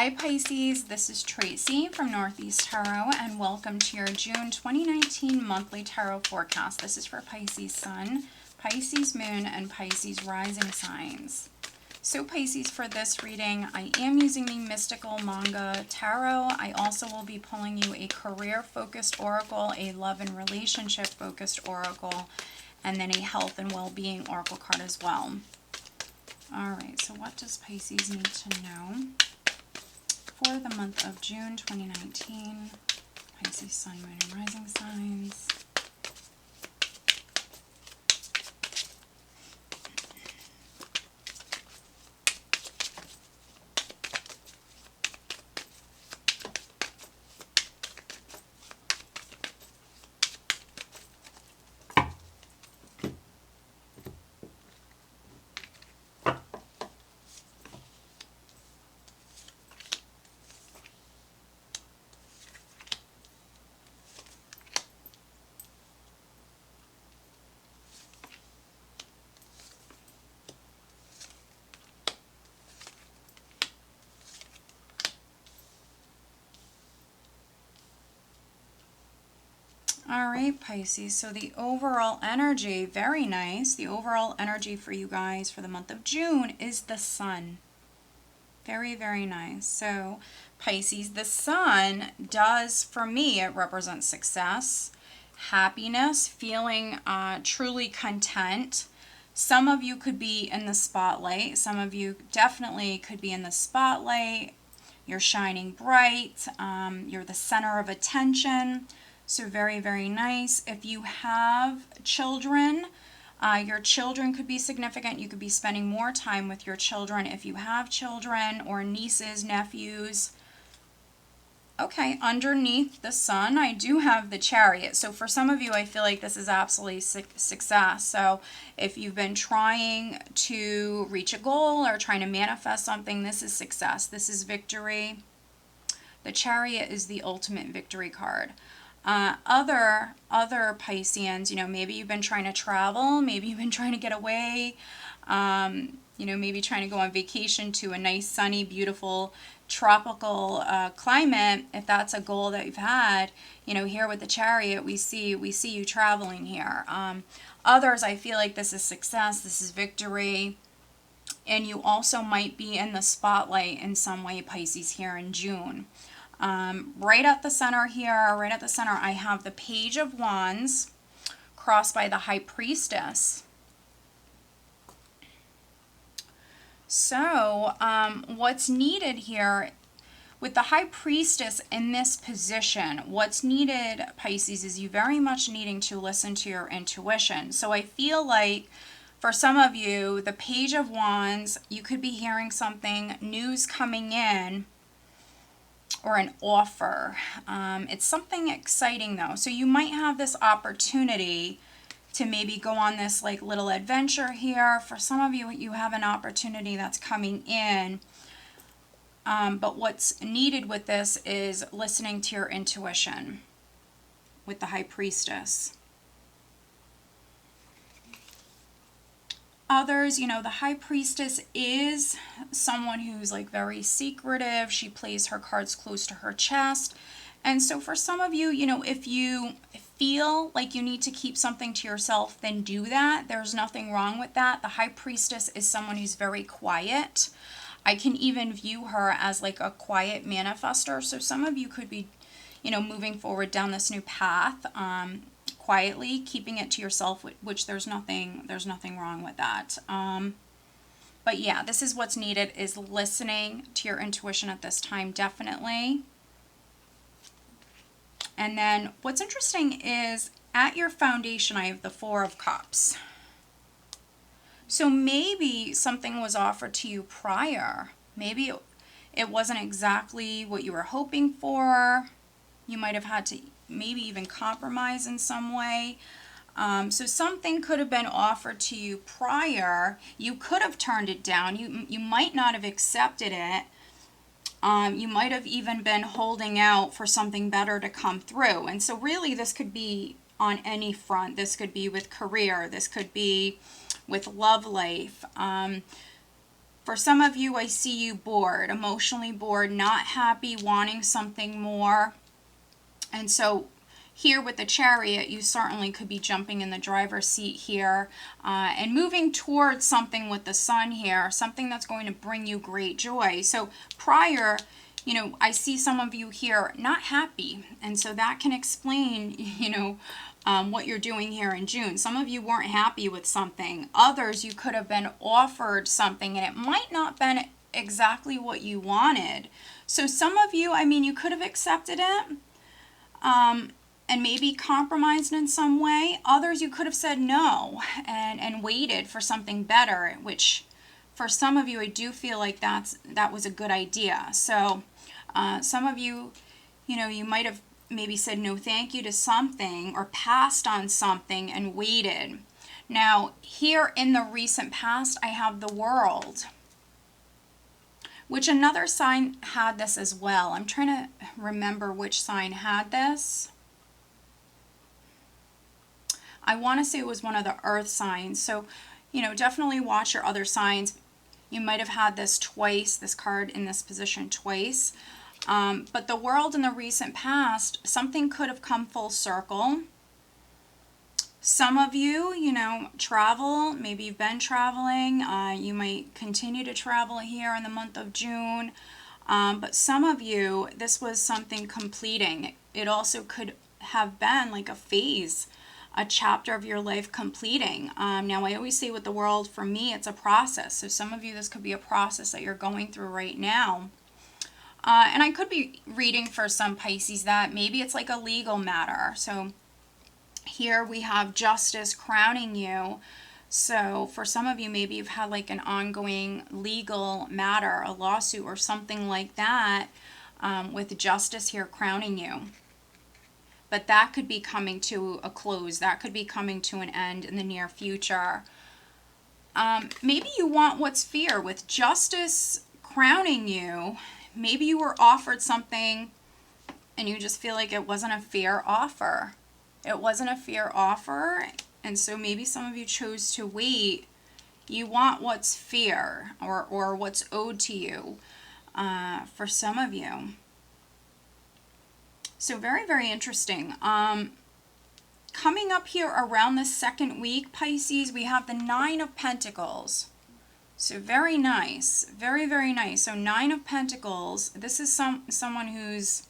Hi Pisces, this is Tracy from Northeast Tarot, and welcome to your June 2019 monthly tarot forecast. This is for Pisces Sun, Pisces Moon, and Pisces Rising signs. So Pisces, for this reading, I am using the Mystical Manga Tarot. I also will be pulling you a career-focused oracle, a love and relationship-focused oracle, and then a health and well-being oracle card as well. Alright, so what does Pisces need to know for the month of June 2019, Pisces Sun, Moon, and Rising signs? Alright, Pisces, so the overall energy, very nice. The overall energy for you guys for the month of June is the Sun. Very, very nice. So, Pisces, the Sun does, for me, it represents success, happiness, feeling truly content. Some of you could be in the spotlight. Some of you definitely could be in the spotlight. You're shining bright. You're the center of attention. So very, very nice. If you have children, your children could be significant. You could be spending more time with your children if you have children, or nieces, nephews. Okay, underneath the Sun, I do have the Chariot. So for some of you, I feel like this is absolutely success. So if you've been trying to reach a goal or trying to manifest something, this is success. This is victory. The Chariot is the ultimate victory card. Other Pisceans, maybe you've been trying to travel, maybe you've been trying to get away, maybe trying to go on vacation to a nice, sunny, beautiful, tropical climate. If that's a goal that you've had, here with the Chariot, we see you traveling here. Others, I feel like this is success, this is victory, and you also might be in the spotlight in some way, Pisces, here in June. Right at the center here, I have the Page of Wands crossed by the High Priestess. So, what's needed here with the High Priestess in this position, what's needed, Pisces, is you very much needing to listen to your intuition. So I feel like for some of you, the Page of Wands, you could be hearing something, news coming in, or an offer. It's something exciting though. So you might have this opportunity to maybe go on this like little adventure here. For some of you, you have an opportunity that's coming in. But what's needed with this is listening to your intuition with the High Priestess. Others, the High Priestess is someone who's like very secretive. She plays her cards close to her chest. And so for some of you, if you feel like you need to keep something to yourself, then do that. There's nothing wrong with that. The High Priestess is someone who's very quiet. I can even view her as like a quiet manifester. So some of you could be, moving forward down this new path, quietly, keeping it to yourself, which there's nothing wrong with that. But yeah, this is what's needed, is listening to your intuition at this time, definitely. And then what's interesting is at your foundation, I have the Four of Cups. So maybe something was offered to you prior. Maybe it wasn't exactly what you were hoping for. You might have had to maybe even compromise in some way. So something could have been offered to you prior. You could have turned it down. You might not have accepted it. You might have even been holding out for something better to come through. And so really this could be on any front. This could be with career. This could be with love life. For some of you, I see you bored, emotionally bored, not happy, wanting something more. And so here with the Chariot, you certainly could be jumping in the driver's seat here and moving towards something with the Sun here, something that's going to bring you great joy. So prior, you know, I see some of you here not happy. And so that can explain, you know, what you're doing here in June. Some of you weren't happy with something. Others, you could have been offered something and it might not been exactly what you wanted. So some of you, I mean, you could have accepted it and maybe compromised in some way. Others, you could have said no and waited for something better, which for some of you, I do feel like that was a good idea. So some of you, you know, you might have maybe said no thank you to something or passed on something and waited. Now, here in the recent past, I have the World, which another sign had this as well. I'm trying to remember which sign had this. I want to say it was one of the earth signs. So, you know, definitely watch your other signs. You might have had this twice, this card in this position twice. But the World in the recent past, something could have come full circle. Some of you, you know, travel. Maybe you've been traveling. You might continue to travel here in the month of June. But some of you, this was something completing. It also could have been like a phase, a chapter of your life completing. Now, I always say with the World, for me, it's a process. So some of you, this could be a process that you're going through right now. And I could be reading for some Pisces that maybe it's like a legal matter. So here we have Justice crowning you. So for some of you, maybe you've had like an ongoing legal matter, a lawsuit or something like that, with Justice here crowning you. But that could be coming to a close. That could be coming to an end in the near future. Maybe you want what's fair with Justice crowning you. Maybe you were offered something and you just feel like it wasn't a fair offer. It wasn't a fair offer, and so maybe some of you chose to wait. You want what's fair or what's owed to you for some of you. So very, very interesting. Coming up here around the second week, Pisces, we have the Nine of Pentacles. So very nice, very, very nice. So Nine of Pentacles, this is someone who's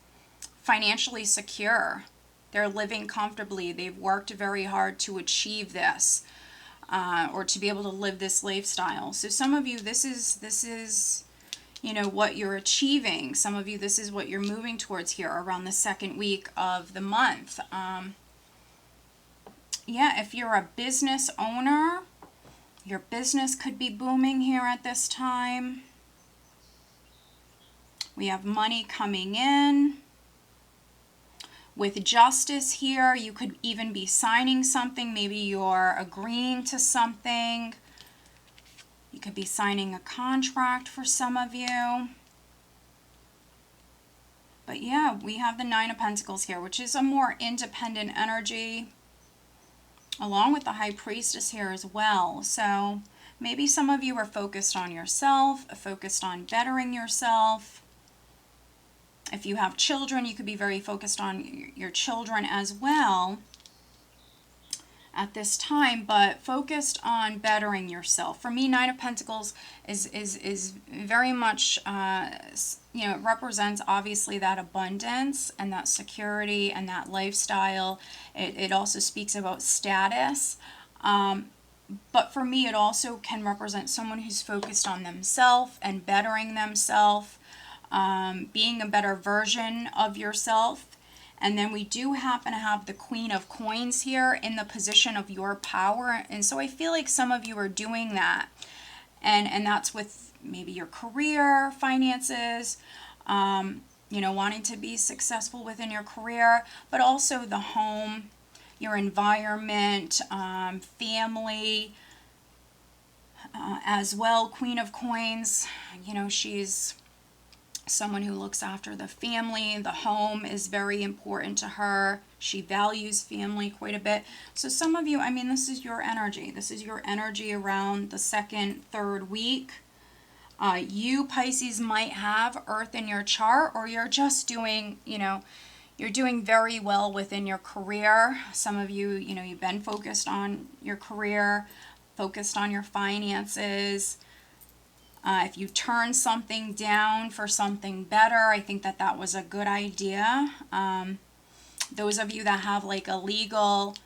financially secure. They're living comfortably. They've worked very hard to achieve this or to be able to live this lifestyle. So some of you, this is, you know, what you're achieving. Some of you, this is what you're moving towards here around the second week of the month. Yeah, if you're a business owner, your business could be booming here at this time. We have money coming in. With Justice here, you could even be signing something. Maybe you're agreeing to something. You could be signing a contract for some of you. But yeah, we have the Nine of Pentacles here, which is a more independent energy, along with the High Priestess here as well. So maybe some of you are focused on yourself, focused on bettering yourself. If you have children, you could be very focused on your children as well at this time, but focused on bettering yourself. For me, Nine of Pentacles is very much, you know, it represents obviously that abundance and that security and that lifestyle. It also speaks about status. But for me, it also can represent someone who's focused on themselves and bettering themselves, being a better version of yourself. And then we do happen to have the Queen of Coins here in the position of your power. And so I feel like some of you are doing that. And that's with maybe your career, finances, you know, wanting to be successful within your career, but also the home, your environment, family as well. Queen of Coins, you know, she's someone who looks after the family. The home is very important to her. She values family quite a bit. So some of you, I mean, this is your energy. This is your energy around the second, third week. You, Pisces, might have Earth in your chart, or you're just doing, you're doing very well within your career. Some of you, you've been focused on your career, focused on your finances. If you turn something down for something better, I think that that was a good idea. Those of you that have like a legal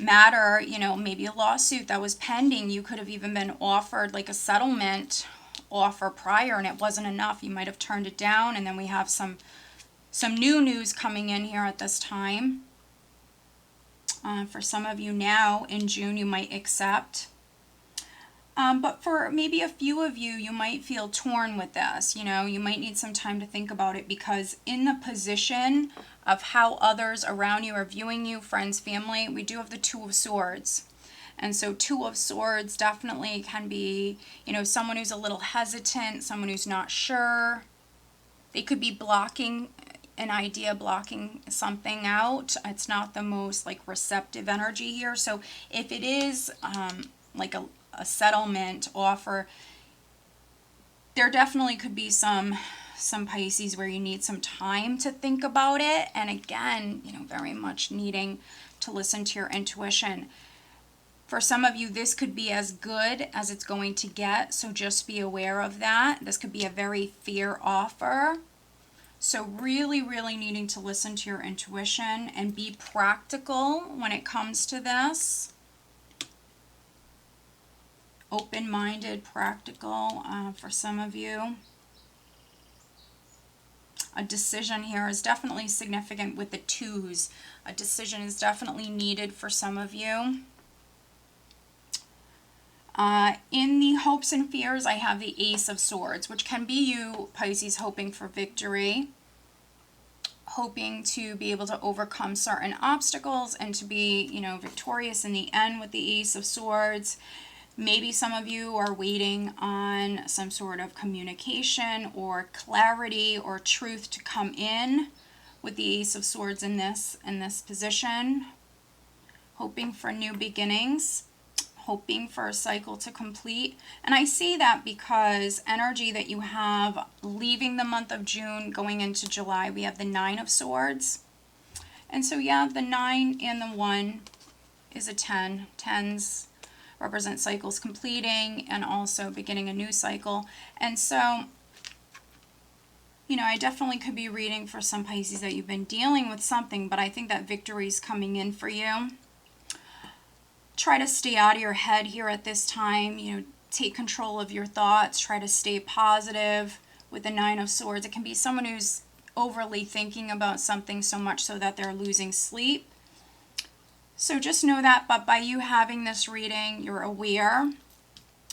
matter, maybe a lawsuit that was pending, you could have even been offered like a settlement offer prior and it wasn't enough. You might have turned it down, and then we have some new news coming in here at this time. For some of you now in June, you might accept. But for maybe a few of you, you might feel torn with this. You might need some time to think about it, because in the position of how others around you are viewing you, friends, family, we do have the Two of Swords. And so Two of Swords definitely can be, someone who's a little hesitant, someone who's not sure. They could be blocking an idea, blocking something out. It's not the most like receptive energy here. So if it is like a settlement offer, there definitely could be some Pisces where you need some time to think about it. And again, very much needing to listen to your intuition. For some of you, this could be as good as it's going to get, so just be aware of that. This could be a very fair offer. So really, really needing to listen to your intuition and be practical when it comes to this. Open-minded, practical for some of you. A decision here is definitely significant with the twos. A decision is definitely needed for some of you. In the hopes and fears, I have the Ace of Swords, which can be you, Pisces, hoping for victory, hoping to be able to overcome certain obstacles and to be, victorious in the end with the Ace of Swords. Maybe some of you are waiting on some sort of communication or clarity or truth to come in with the Ace of Swords in this position, hoping for new beginnings, hoping for a cycle to complete. And I say that because energy that you have leaving the month of June, going into July, we have the Nine of Swords. And so, yeah, the 9 and the 1 is a 10. 10s represent cycles completing and also beginning a new cycle. And so, I definitely could be reading for some Pisces that you've been dealing with something, but I think that victory is coming in for you. Try to stay out of your head here at this time. Take control of your thoughts. Try to stay positive with the Nine of Swords. It can be someone who's overly thinking about something so much so that they're losing sleep. So just know that, but by you having this reading, you're aware,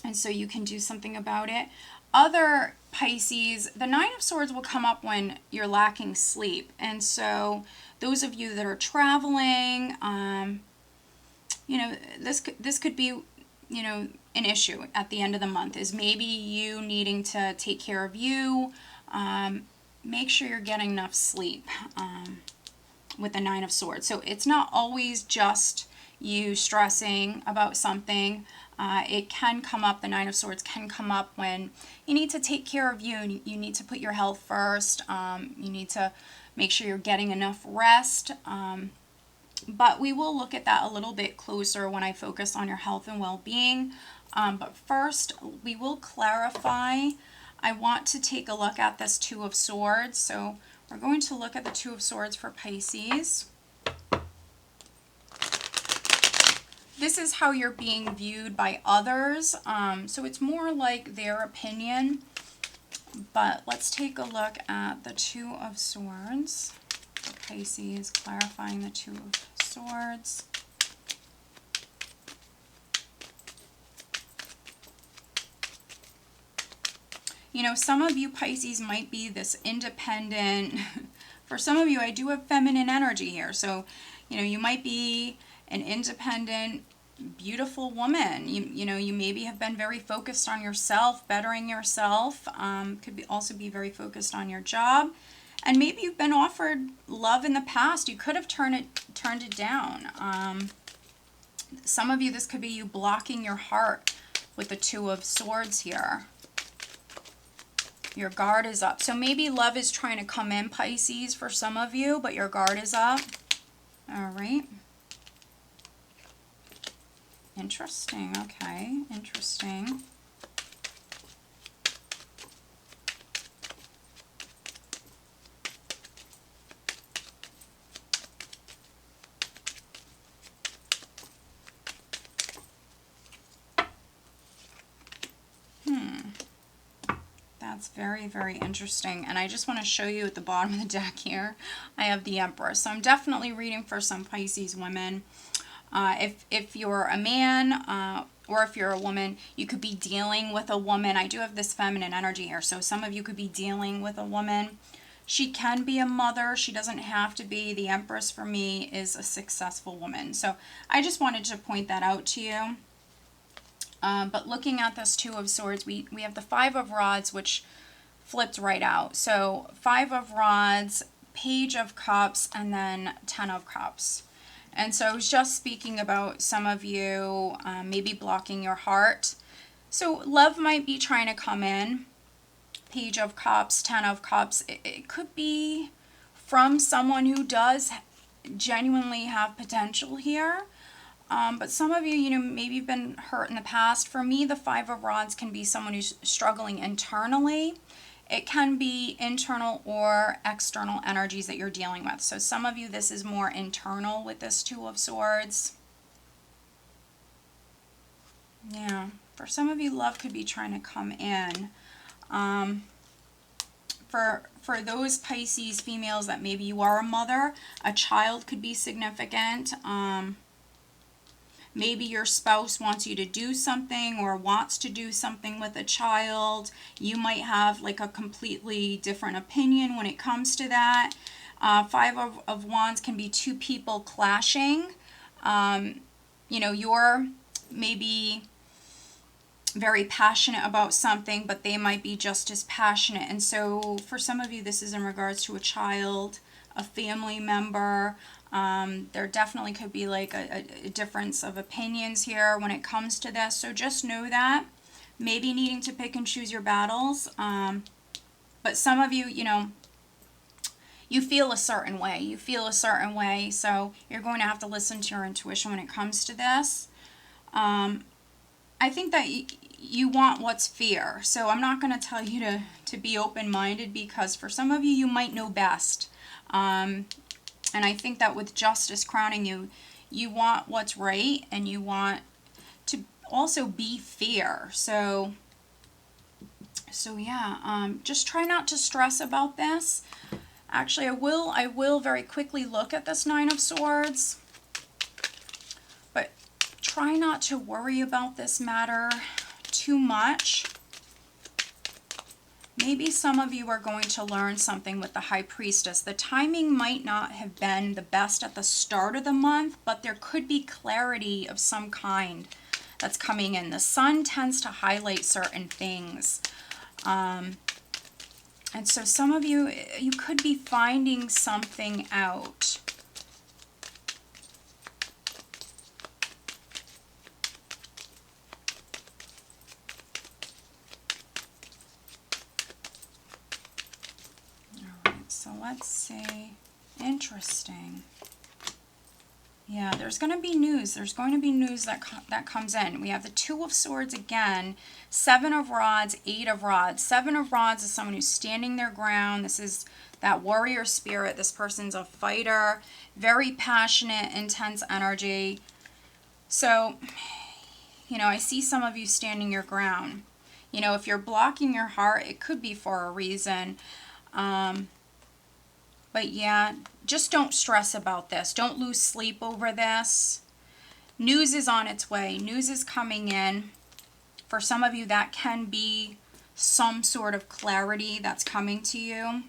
and so you can do something about it. Other Pisces, the Nine of Swords will come up when you're lacking sleep. And so those of you that are traveling, this could be, an issue at the end of the month, is maybe you needing to take care of you. Make sure you're getting enough sleep with the Nine of Swords. So it's not always just you stressing about something. It can come up, the Nine of Swords can come up when you need to take care of you. You need to put your health first. You need to make sure you're getting enough rest. But we will look at that a little bit closer when I focus on your health and well-being. But first, we will clarify. I want to take a look at this Two of Swords. So we're going to look at the Two of Swords for Pisces. This is how you're being viewed by others. So it's more like their opinion. But let's take a look at the Two of Swords for Pisces, clarifying the Two of Swords. Some of you Pisces might be this independent. For some of you, I do have feminine energy here. So, you might be an independent, beautiful woman. You maybe have been very focused on yourself, bettering yourself. Could also be very focused on your job. And maybe you've been offered love in the past. You could have turned it down. Some of you, this could be you blocking your heart with the Two of Swords here. Your guard is up. So maybe love is trying to come in, Pisces, for some of you, but your guard is up. All right. Interesting. Okay. Interesting. That's very, very interesting. And I just want to show you at the bottom of the deck here, I have the Empress. So I'm definitely reading for some Pisces women. If you're a man or if you're a woman, you could be dealing with a woman. I do have this feminine energy here. So some of you could be dealing with a woman. She can be a mother. She doesn't have to be. The Empress for me is a successful woman. So I just wanted to point that out to you. But looking at this Two of Swords, we have the Five of Rods, which flipped right out. So Five of Rods, Page of Cups, and then 10 of Cups. And so I was just speaking about some of you maybe blocking your heart. So love might be trying to come in. Page of Cups, 10 of Cups. It could be from someone who does genuinely have potential here. But some of you, maybe you've been hurt in the past. For me, the Five of Rods can be someone who's struggling internally. It can be internal or external energies that you're dealing with. So some of you, this is more internal with this Two of Swords. Yeah, for some of you, love could be trying to come in. For those Pisces females that maybe you are a mother, a child could be significant. Maybe your spouse wants you to do something or wants to do something with a child. You might have like a completely different opinion when it comes to that. Five of Wands can be two people clashing. You're maybe very passionate about something, but they might be just as passionate. And so for some of you, this is in regards to a child, a family member. There definitely could be like a difference of opinions here when it comes to this. So just know that. Maybe needing to pick and choose your battles. But some of you, you feel a certain way. You feel a certain way. So you're going to have to listen to your intuition when it comes to this. I think that you want what's fair. So I'm not going to tell you to be open-minded, because for some of you, you might know best. And I think that with justice crowning you, you want what's right, and you want to also be fair. So yeah, just try not to stress about this. Actually, I will very quickly look at this Nine of Swords. But try not to worry about this matter too much. Maybe some of you are going to learn something with the High Priestess. The timing might not have been the best at the start of the month, but there could be clarity of some kind that's coming in. The Sun tends to highlight certain things. And so some of you could be finding something out. So let's see. Interesting. Yeah, there's going to be news. There's going to be news that comes in. We have the Two of Swords again, Seven of Rods, Eight of Rods. Seven of Rods is someone who's standing their ground. This is that warrior spirit. This person's a fighter, very passionate, intense energy. So, I see some of you standing your ground. If you're blocking your heart, it could be for a reason. But yeah, just don't stress about this. Don't lose sleep over this. News is on its way. News is coming in. For some of you, that can be some sort of clarity that's coming to you,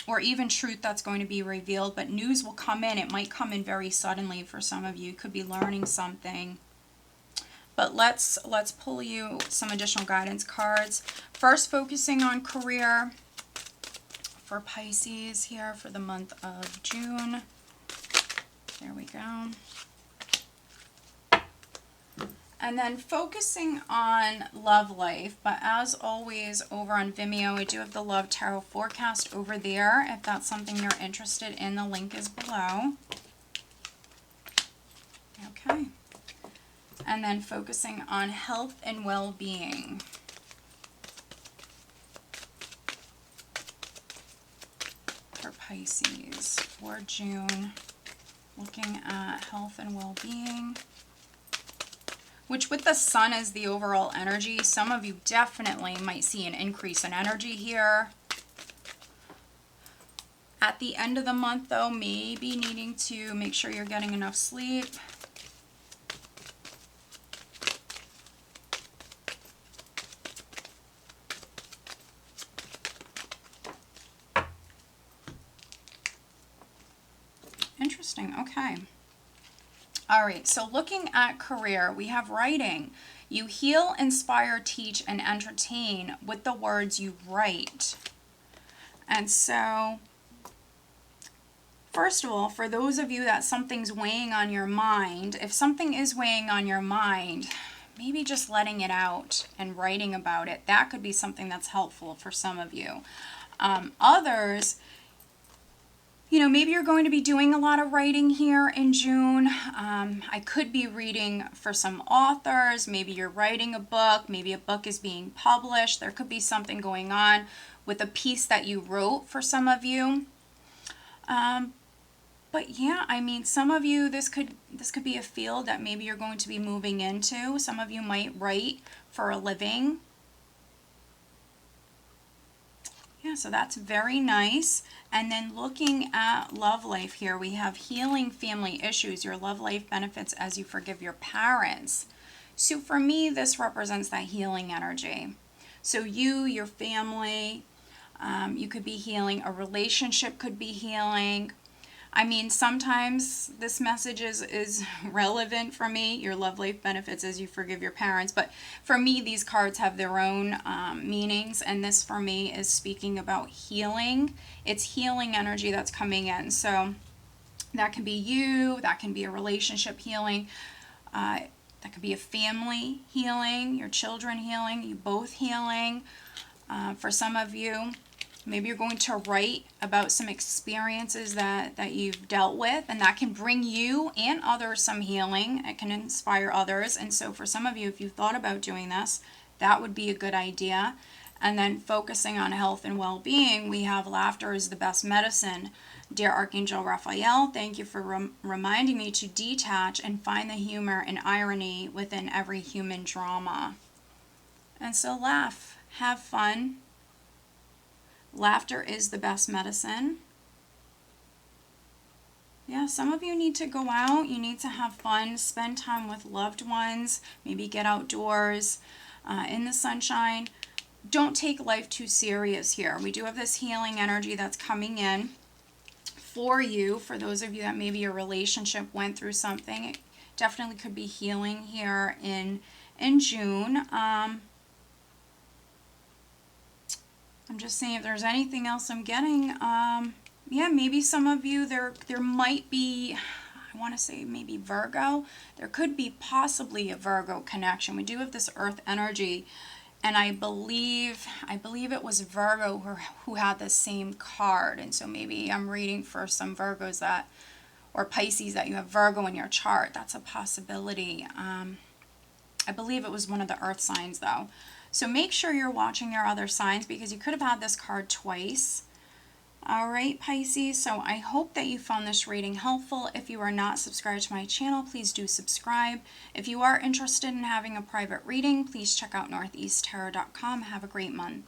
or even truth that's going to be revealed. But news will come in. It might come in very suddenly for some of you. You could be learning something. But let's pull you some additional guidance cards. First, focusing on career for Pisces here for the month of June. There we go. And then focusing on love life, but as always over on Vimeo, I do have the Love Tarot Forecast over there. If that's something you're interested in, the link is below. Okay. And then focusing on health and well-being. For Pisces for June, looking at health and well-being. Which with the sun as the overall energy, some of you definitely might see an increase in energy here. At the end of the month though, maybe needing to make sure you're getting enough sleep. Interesting, okay. All right, so looking at career, we have writing. You heal, inspire, teach, and entertain with the words you write. And so, first of all, for those of you that something's weighing on your mind, if something is weighing on your mind, maybe just letting it out and writing about it, that could be something that's helpful for some of you. Others, you know, maybe you're going to be doing a lot of writing here in June. I could be reading for some authors. Maybe you're writing a book. Maybe a book is being published. There could be something going on with a piece that you wrote for some of you. But yeah, I mean, some of you, this could be a field that maybe you're going to be moving into. Some of you might write for a living. Yeah, so that's very nice. And then looking at love life here, we have healing family issues. Your love life benefits as you forgive your parents. So for me, this represents that healing energy. So you, your family, you could be healing. A relationship could be healing. I mean, sometimes this message is relevant for me. Your love life benefits as you forgive your parents. But for me, these cards have their own meanings. And this for me is speaking about healing. It's healing energy that's coming in. So that can be you. That can be a relationship healing. That could be a family healing. Your children healing. You both healing. For some of you, maybe you're going to write about some experiences that you've dealt with, and that can bring you and others some healing. It can inspire others. And so for some of you, if you thought about doing this, that would be a good idea. And then focusing on health and well-being, we have laughter is the best medicine. Dear Archangel Raphael, thank you for reminding me to detach and find the humor and irony within every human drama. And so laugh, have fun. Laughter is the best medicine. Yeah, some of you need to go out. You need to have fun, spend time with loved ones, maybe get outdoors in the sunshine. Don't take life too serious here. We do have this healing energy that's coming in for you. For those of you that maybe your relationship went through something, it definitely could be healing here in June. I'm just saying if there's anything else I'm getting, yeah, maybe some of you, there might be, I want to say maybe Virgo. There could be possibly a Virgo connection. We do have this earth energy, and I believe it was Virgo who had the same card. And so maybe I'm reading for some Virgos or Pisces that you have Virgo in your chart. That's a possibility. I believe it was one of the earth signs though. So make sure you're watching your other signs because you could have had this card twice. All right, Pisces, so I hope that you found this reading helpful. If you are not subscribed to my channel, please do subscribe. If you are interested in having a private reading, please check out northeasttarot.com. Have a great month.